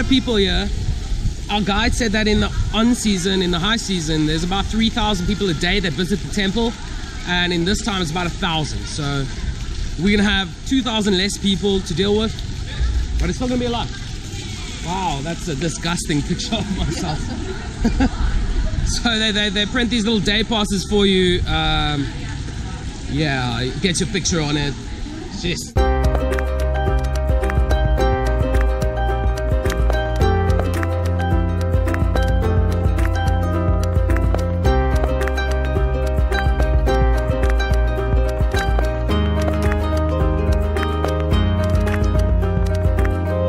People here. Our guide said that in the high season, there's about 3,000 people a day that visit the temple, and in this time it's about 1,000. So we're gonna have 2,000 less people to deal with, but it's still gonna be a lot. Wow, that's a disgusting picture of myself. So they print these little day passes for you. Yeah, get your picture on it. Just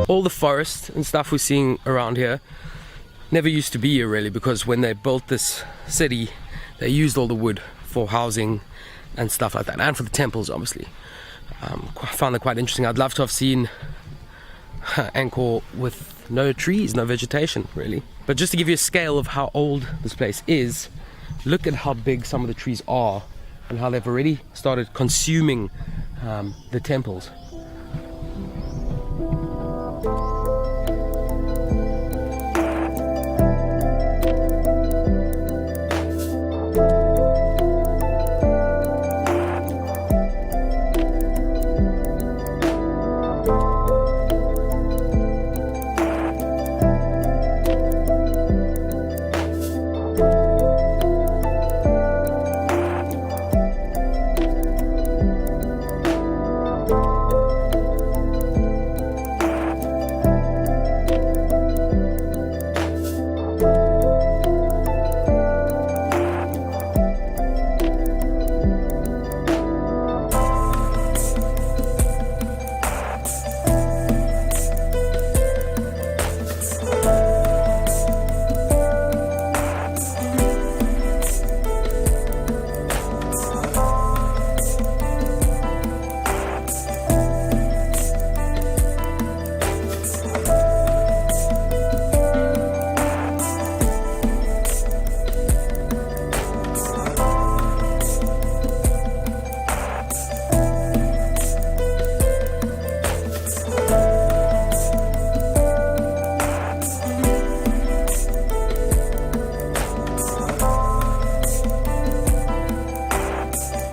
all the forest and stuff we're seeing around here never used to be here really, because when they built this city they used all the wood for housing and stuff like that, and for the temples obviously. I found that quite interesting. I'd love to have seen Ankor with no trees, no vegetation really. But just to give you a scale of how old this place is, look at how big some of the trees are and how they've already started consuming the temples.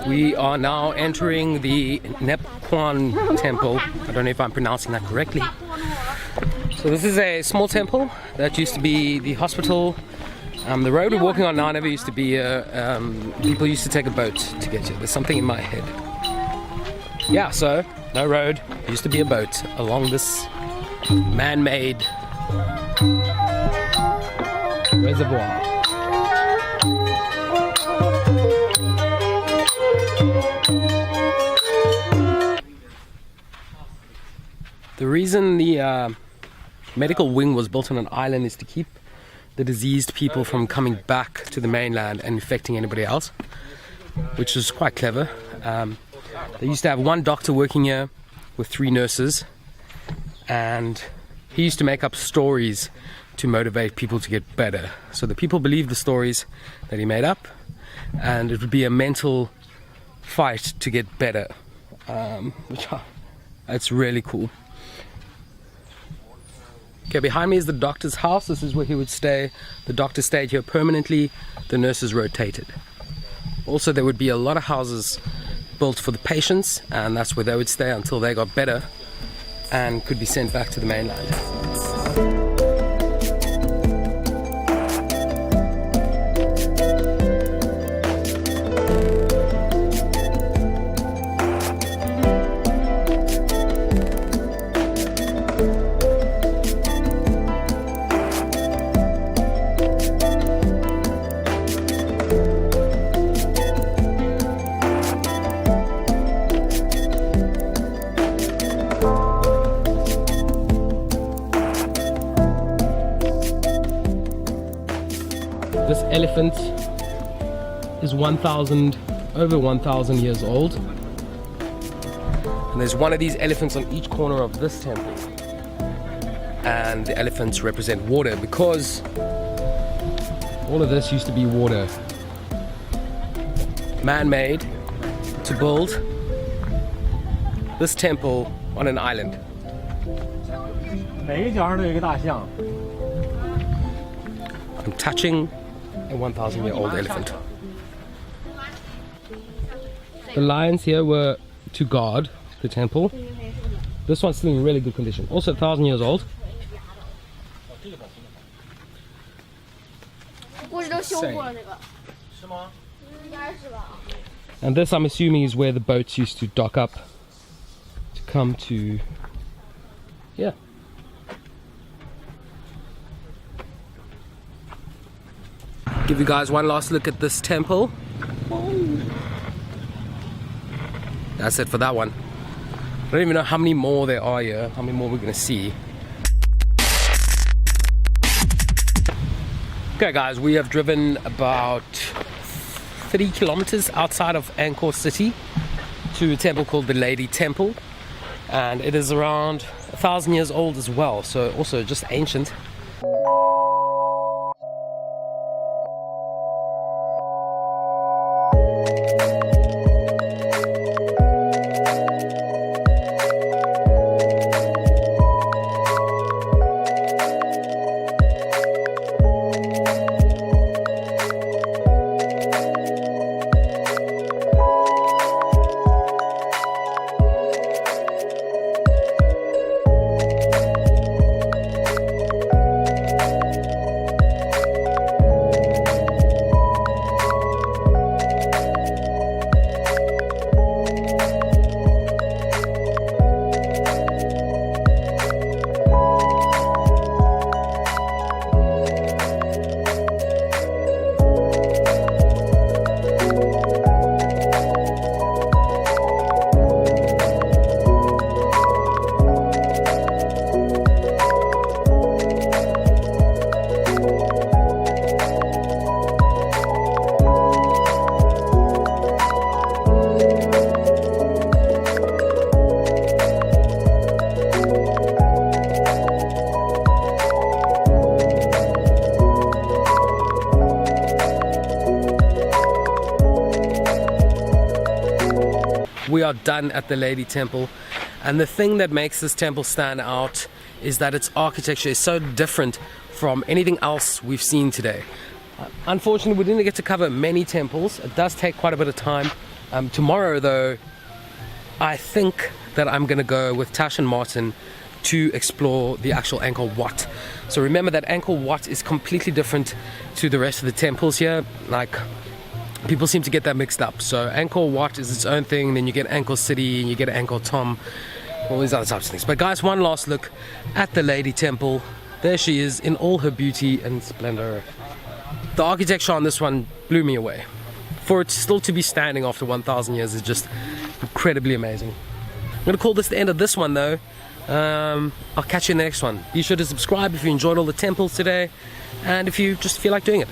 We are now entering the Nippon Temple. I don't know if I'm pronouncing that correctly. So this is a small temple that used to be the hospital. The road we're walking on now never used to be people used to take a boat to get here. There's something in my head. Yeah, so no road, used to be a boat along this man-made reservoir. The reason the medical wing was built on an island is to keep the diseased people from coming back to the mainland and infecting anybody else, which is quite clever. They used to have one doctor working here with 3 nurses, and he used to make up stories to motivate people to get better. So the people believed the stories that he made up, and it would be a mental fight to get better, which it's really cool. Okay, behind me is the doctor's house. This is where he would stay. The doctor stayed here permanently. The nurses rotated. Also, there would be a lot of houses built for the patients, and that's where they would stay until they got better and could be sent back to the mainland. This elephant is over 1,000 years old. And there's one of these elephants on each corner of this temple. And the elephants represent water because all of this used to be water. Man-made to build this temple on an island. I'm touching a 1,000-year-old elephant. The lions here were to guard the temple. This one's still in really good condition. Also 1,000 years old. And this, I'm assuming, is where the boats used to dock up to come to, yeah. Give you guys one last look at this temple. That's it for that one. I don't even know how many more there are here, how many more we're gonna see. Okay guys, we have driven about 30 kilometers outside of Ankor city to a temple called the Lady Temple, and it is around 1,000 years old as well, so also just ancient. We are done at the Lady Temple, and the thing that makes this temple stand out is that its architecture is so different from anything else we've seen today. Unfortunately, we didn't get to cover many temples. It does take quite a bit of time. Tomorrow though, I think that I'm gonna go with Tash and Martin to explore the actual Angkor Wat. So remember that Angkor Wat is completely different to the rest of the temples here. Like, people seem to get that mixed up. So Angkor Wat is its own thing, then you get Angkor City, and you get Angkor Thom, all these other types of things. But guys, one last look at the Lady Temple. There she is in all her beauty and splendor. The architecture on this one blew me away. For it still to be standing after 1,000 years is just incredibly amazing. I'm gonna call this the end of this one though. I'll catch you in the next one. Be sure to subscribe if you enjoyed all the temples today, and if you just feel like doing it.